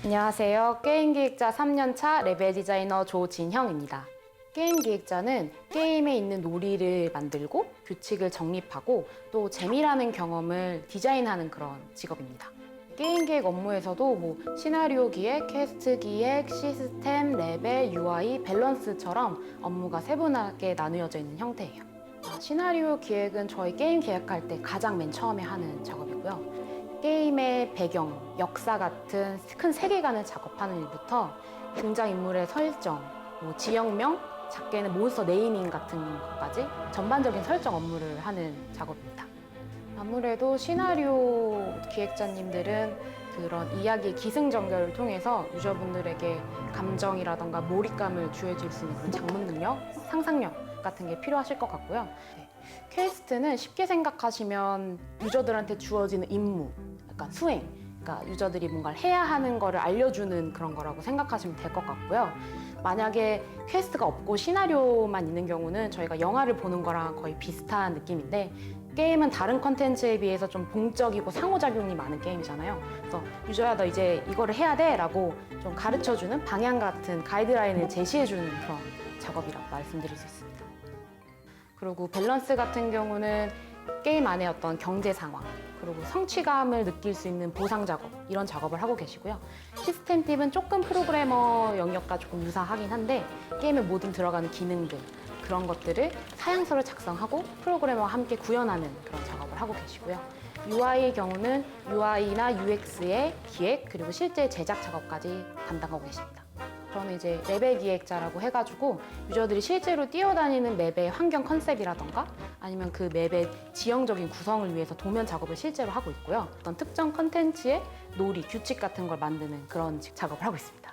안녕하세요. 게임 기획자 3년차 레벨 디자이너 조진형입니다. 게임 기획자는 게임에 있는 놀이를 만들고 규칙을 정립하고 또 재미라는 경험을 디자인하는 그런 직업입니다. 게임 기획 업무에서도 시나리오 기획, 퀘스트 기획, 시스템, 레벨, UI, 밸런스처럼 업무가 세분하게 나누어져 있는 형태예요. 시나리오 기획은 저희 게임 계획할 때 가장 맨 처음에 하는 작업이고요. 게임의 배경, 역사 같은 큰 세계관을 작업하는 일부터 등장인물의 설정, 지역명, 작게는 몬스터 네이밍 같은 것까지 전반적인 설정 업무를 하는 작업입니다. 아무래도 시나리오 기획자님들은 그런 이야기의 기승전결을 통해서 유저분들에게 감정이라던가 몰입감을 주어줄 수 있는 그런 작문 능력, 상상력 같은 게 필요하실 것 같고요. 퀘스트는 쉽게 생각하시면 유저들한테 주어지는 임무, 약간 수행, 그러니까 유저들이 뭔가를 해야 하는 거를 알려주는 그런 거라고 생각하시면 될 것 같고요. 만약에 퀘스트가 없고 시나리오만 있는 경우는 저희가 영화를 보는 거랑 거의 비슷한 느낌인데, 게임은 다른 컨텐츠에 비해서 좀 봉적이고 상호작용이 많은 게임이잖아요. 그래서 유저야 너 이제 이거를 해야 돼 라고 좀 가르쳐주는 방향 같은 가이드라인을 제시해주는 그런 작업이라고 말씀드릴 수 있습니다. 그리고 밸런스 같은 경우는 게임 안에 어떤 경제 상황, 그리고 성취감을 느낄 수 있는 보상 작업, 이런 작업을 하고 계시고요. 시스템 팁은 조금 프로그래머 영역과 조금 유사하긴 한데, 게임에 모든 들어가는 기능들, 그런 것들을 사양서를 작성하고 프로그래머와 함께 구현하는 그런 작업을 하고 계시고요. UI의 경우는 UI나 UX의 기획, 그리고 실제 제작 작업까지 담당하고 계십니다. 저는 이제 맵의 기획자라고 해가지고 유저들이 실제로 뛰어다니는 맵의 환경 컨셉이라던가 아니면 그 맵의 지형적인 구성을 위해서 도면 작업을 실제로 하고 있고요. 어떤 특정 컨텐츠의 놀이, 규칙 같은 걸 만드는 그런 작업을 하고 있습니다.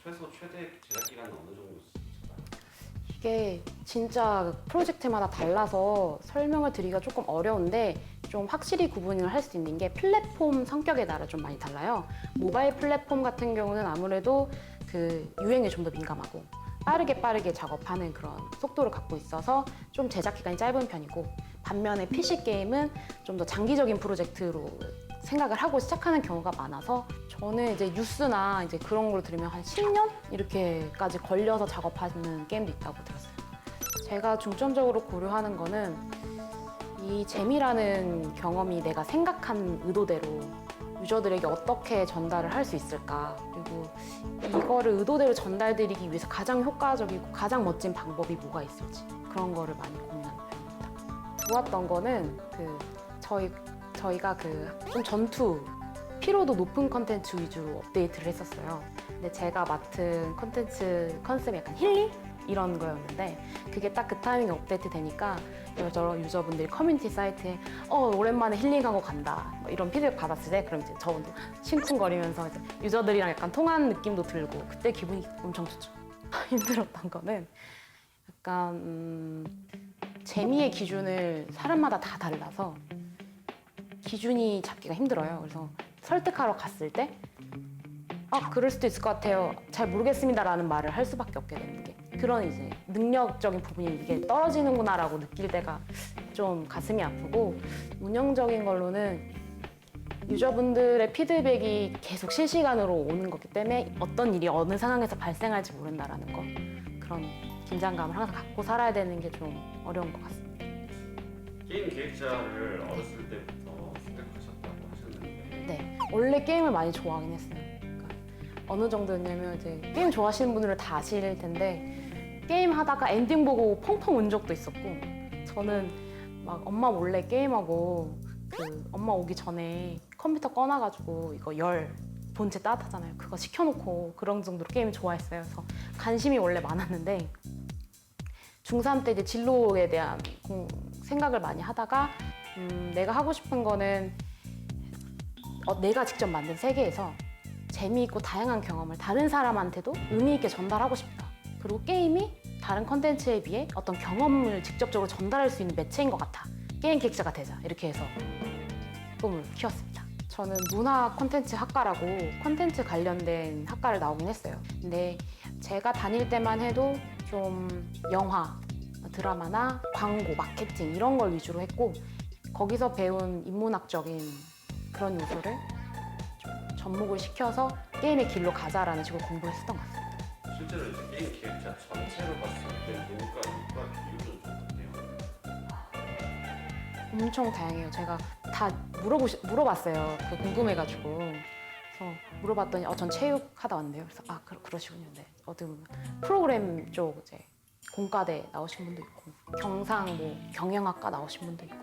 최대 제작 기간은 어느 정도 있을까요? 이게 진짜 프로젝트마다 달라서 설명을 드리기가 조금 어려운데, 좀 확실히 구분을 할 수 있는 게 플랫폼 성격에 따라 좀 많이 달라요. 모바일 플랫폼 같은 경우는 아무래도 그 유행에 좀 더 민감하고 빠르게 작업하는 그런 속도를 갖고 있어서 좀 제작 기간이 짧은 편이고, 반면에 PC 게임은 좀 더 장기적인 프로젝트로 생각을 하고 시작하는 경우가 많아서, 저는 이제 뉴스나 이제 그런 걸 들으면 한 10년? 이렇게까지 걸려서 작업하는 게임도 있다고 들었어요. 제가 중점적으로 고려하는 거는 이 재미라는 경험이 내가 생각한 의도대로 유저들에게 어떻게 전달을 할 수 있을까, 그리고 이거를 의도대로 전달드리기 위해서 가장 효과적이고 가장 멋진 방법이 뭐가 있을지, 그런 거를 많이 고민하는 편입니다. 좋았던 거는 저희가 좀 전투, 피로도 높은 컨텐츠 위주로 업데이트를 했었어요. 근데 제가 맡은 컨텐츠 컨셉이 약간 힐링? 이런 거였는데, 그게 딱 그 타이밍에 업데이트 되니까 여러 유저분들이 커뮤니티 사이트에 오랜만에 힐링하고 간다, 이런 피드백 받았을 때, 그럼 이제 저도 싱숭거리면서 이제 유저들이랑 약간 통하는 느낌도 들고, 그때 기분이 엄청 좋죠. 힘들었던 거는 약간 재미의 기준을 사람마다 다 달라서 기준이 잡기가 힘들어요. 그래서 설득하러 갔을 때 그럴 수도 있을 것 같아요, 잘 모르겠습니다 라는 말을 할 수밖에 없게 되는 게, 그런 이제 능력적인 부분이 이게 떨어지는구나 라고 느낄 때가 좀 가슴이 아프고, 운영적인 걸로는 유저분들의 피드백이 계속 실시간으로 오는 거기 때문에 어떤 일이 어느 상황에서 발생할지 모른다라는 거, 그런 긴장감을 항상 갖고 살아야 되는 게 좀 어려운 것 같습니다. 게임 기획자를 어렸을 때부터 생각하셨다고 하셨는데, 네, 원래 게임을 많이 좋아하긴 했어요. 그러니까 어느 정도였냐면, 이제 게임 좋아하시는 분들은 다 아실 텐데, 게임 하다가 엔딩 보고 펑펑 운 적도 있었고, 저는 막 엄마 몰래 게임하고 엄마 오기 전에 컴퓨터 꺼놔가지고 이거 본체 따뜻하잖아요, 그거 시켜놓고 그런 정도로 게임을 좋아했어요. 그래서 관심이 원래 많았는데, 중3 때 이제 진로에 대한 생각을 많이 하다가 내가 하고 싶은 거는 내가 직접 만든 세계에서 재미있고 다양한 경험을 다른 사람한테도 의미 있게 전달하고 싶다. 그리고 게임이 다른 컨텐츠에 비해 어떤 경험을 직접적으로 전달할 수 있는 매체인 것 같아. 게임 기획자가 되자. 이렇게 해서 꿈을 키웠습니다. 저는 문화 콘텐츠 학과라고 콘텐츠 관련된 학과를 나오긴 했어요. 근데 제가 다닐 때만 해도 좀 영화, 드라마나 광고, 마케팅 이런 걸 위주로 했고, 거기서 배운 인문학적인 그런 요소를 좀 음. 접목을 시켜서 게임의 길로 가자라는 식으로 공부를 했었던 것 같습니다. 실제로 이제 게임 기획자 전체로 봤을 때 문과, 이과 비율은 좀 어때요? 엄청 다양해요. 제가 다 물어봤어요. 그 궁금해가지고. 그래서 물어봤더니 전 체육 하다 왔는데요. 그래서 그러시군요. 네. 어떻게 보면 프로그램 쪽 이제 공과대 나오신 분도 있고 경상 뭐 경영학과 나오신 분도 있고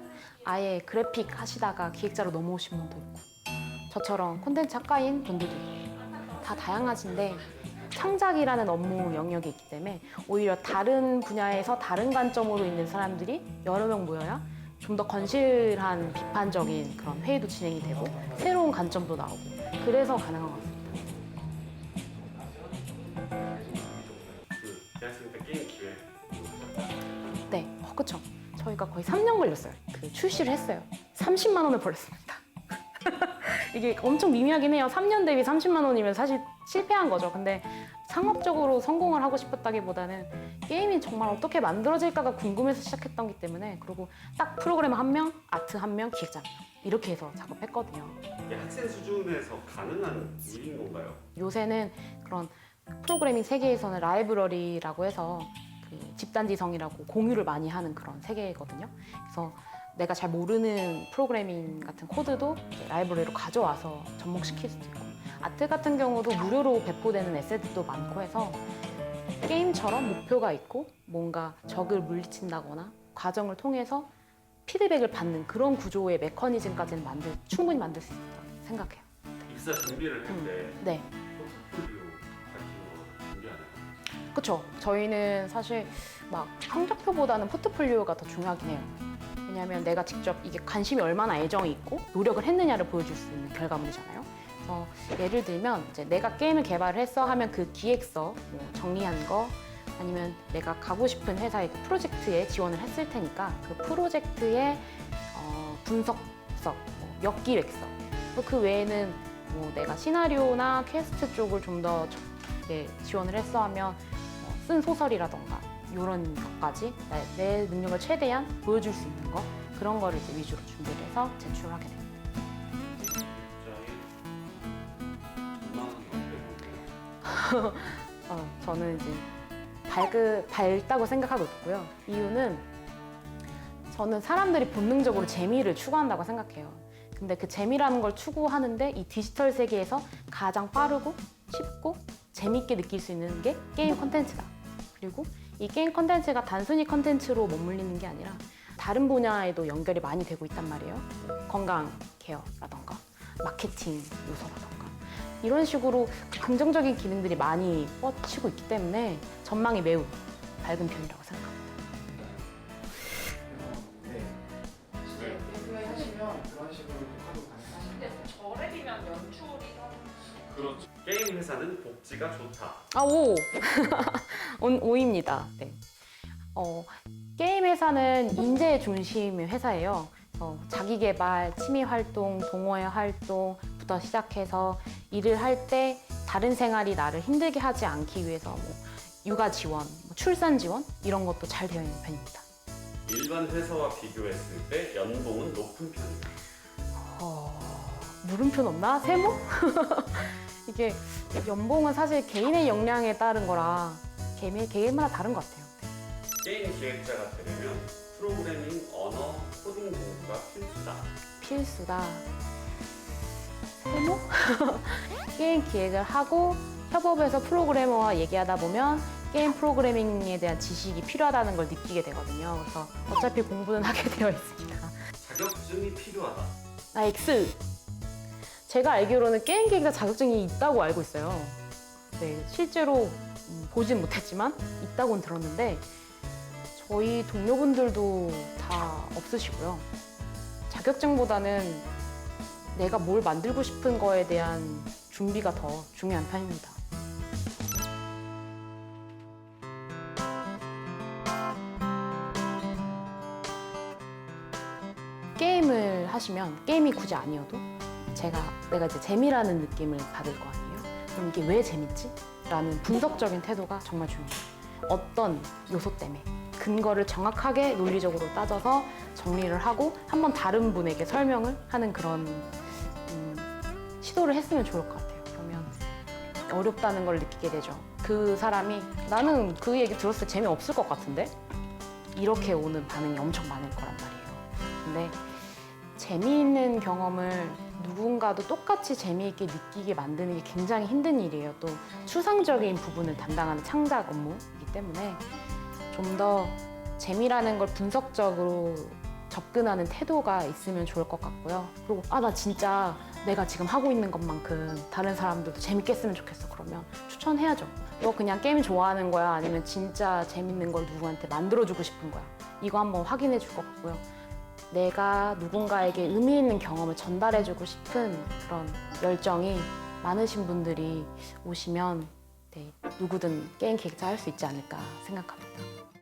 아예 그래픽 하시다가 기획자로 넘어오신 분도 있고 저처럼 콘텐츠 학과인 분들도 있고 다 다양하신데 창작이라는 업무 영역이 있기 때문에 오히려 다른 분야에서 다른 관점으로 있는 사람들이 여러 명 모여야 좀 더 건실한 비판적인 그런 회의도 진행이 되고 새로운 관점도 나오고 그래서 가능한 것 같습니다. 그 대학생 때 게임 기획 네, 그쵸. 저희가 거의 3년 걸렸어요. 그 출시를 했어요. 30만 원을 벌었습니다. 이게 엄청 미미하긴 해요. 3년 대비 30만 원이면 사실 실패한 거죠. 근데 상업적으로 성공을 하고 싶었다기보다는 게임이 정말 어떻게 만들어질까가 궁금해서 시작했던 기 때문에 그리고 딱 프로그래머 1명, 아트 1명, 기획자 1명 이렇게 해서 작업했거든요. 이게 학생 수준에서 가능한 일인 건가요? 요새는 그런 프로그래밍 세계에서는 라이브러리라고 해서 그 집단지성이라고 공유를 많이 하는 그런 세계거든요. 그래서 내가 잘 모르는 프로그래밍 같은 코드도 이제 라이브러리로 가져와서 접목시킬 수도 있고 아트 같은 경우도 무료로 배포되는 에셋도 많고 해서 게임처럼 목표가 있고 뭔가 적을 물리친다거나 과정을 통해서 피드백을 받는 그런 구조의 메커니즘까지는 충분히 만들 수 있다고 생각해요. 입사 준비를 할 때 네. 포트폴리오 같은 거 준비하나요? 그렇죠. 저희는 사실 막 성적표보다는 포트폴리오가 더 중요하긴 해요. 왜냐하면 내가 직접 이게 관심이 얼마나 애정이 있고 노력을 했느냐를 보여줄 수 있는 결과물이잖아요. 그래서 예를 들면 이제 내가 게임을 개발을 했어 하면 그 기획서, 뭐 정리한 거 아니면 내가 가고 싶은 회사의 그 프로젝트에 지원을 했을 테니까 그 프로젝트의 분석서, 역기획서 또 그 외에는 뭐 내가 시나리오나 퀘스트 쪽을 좀 더 지원을 했어 하면 쓴 소설이라던가 이런 것까지 내 능력을 최대한 보여줄 수 있는 거 그런 거를 이제 위주로 준비를 해서 제출을 하게 됩니다. 전망은 저는 이제 밝다고 생각하고 있고요. 이유는 저는 사람들이 본능적으로 재미를 추구한다고 생각해요. 근데 그 재미라는 걸 추구하는데 이 디지털 세계에서 가장 빠르고 쉽고 재밌게 느낄 수 있는 게 게임 콘텐츠다. 그리고 이 게임 콘텐츠가 단순히 콘텐츠로 머물리는 게 아니라 다른 분야에도 연결이 많이 되고 있단 말이에요. 건강 케어라던가 마케팅 요소라던가 이런 식으로 긍정적인 기능들이 많이 뻗치고 있기 때문에 전망이 매우 밝은 편이라고 생각합니다. 하시면 그런 식으로 하도 가능하신데 저랩이면 연출이랑 그렇죠. 게임 회사는 복지가 좋다. 오! 오입니다. 네. 게임 회사는 인재 중심의 회사예요. 자기 개발, 취미 활동, 동호회 활동부터 시작해서 일을 할 때 다른 생활이 나를 힘들게 하지 않기 위해서 뭐 육아 지원, 출산 지원 이런 것도 잘 되어 있는 편입니다. 일반 회사와 비교했을 때 연봉은 높은 편이다. 물음표 없나? 세모? 이게 연봉은 사실 개인의 역량에 따른 거라 개인마다 다른 것 같아요. 게임 기획자가 되려면 프로그래밍, 언어, 코딩 공부가 필수다. 필수다. 세모? 게임 기획을 하고 협업에서 프로그래머와 얘기하다 보면 게임 프로그래밍에 대한 지식이 필요하다는 걸 느끼게 되거든요. 그래서 어차피 공부는 하게 되어 있습니다. 자격증이 필요하다. X. 제가 알기로는 게임 기획자 자격증이 있다고 알고 있어요. 네, 실제로 보진 못했지만 있다고는 들었는데 저희 동료분들도 다 없으시고요. 자격증보다는 내가 뭘 만들고 싶은 거에 대한 준비가 더 중요한 편입니다. 게임을 하시면 게임이 굳이 아니어도 내가 이제 재미라는 느낌을 받을 거 아니에요? 그럼 이게 왜 재밌지? 라는 분석적인 태도가 정말 중요해요. 어떤 요소 때문에 근거를 정확하게 논리적으로 따져서 정리를 하고 한번 다른 분에게 설명을 하는 그런 시도를 했으면 좋을 것 같아요. 그러면 어렵다는 걸 느끼게 되죠. 그 사람이 나는 그 얘기 들었을 때 재미없을 것 같은데? 이렇게 오는 반응이 엄청 많을 거란 말이에요. 근데 재미있는 경험을 누군가도 똑같이 재미있게 느끼게 만드는 게 굉장히 힘든 일이에요. 또 추상적인 부분을 담당하는 창작 업무이기 때문에 좀 더 재미라는 걸 분석적으로 접근하는 태도가 있으면 좋을 것 같고요. 그리고 나 진짜 내가 지금 하고 있는 것만큼 다른 사람들도 재밌게 했으면 좋겠어. 그러면 추천해야죠. 너 그냥 게임 좋아하는 거야? 아니면 진짜 재밌는 걸 누구한테 만들어주고 싶은 거야? 이거 한번 확인해 줄 것 같고요. 내가 누군가에게 의미 있는 경험을 전달해주고 싶은 그런 열정이 많으신 분들이 오시면 네, 누구든 게임 기획자 할 수 있지 않을까 생각합니다.